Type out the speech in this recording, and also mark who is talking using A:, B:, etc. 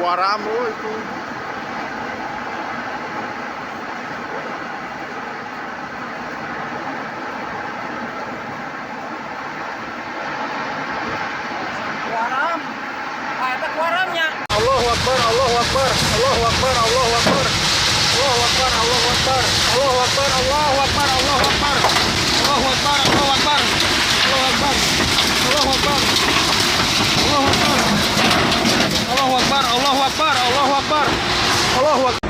A: Guaram itu.
B: Guaram. Ada guaramnya.
A: Allahu Akbar, Allahu Akbar, Allahu Akbar, Allahu Akbar, Allahu Akbar, Allahu Akbar, Allahu Akbar, Allahu Akbar, Allahu Akbar, Allahu Akbar, Allahu Akbar, Allahu Akbar, Allahu Akbar, Allahu Akbar, Allahu Akbar, Allahu Akbar, Allahu Akbar, Allahu Akbar.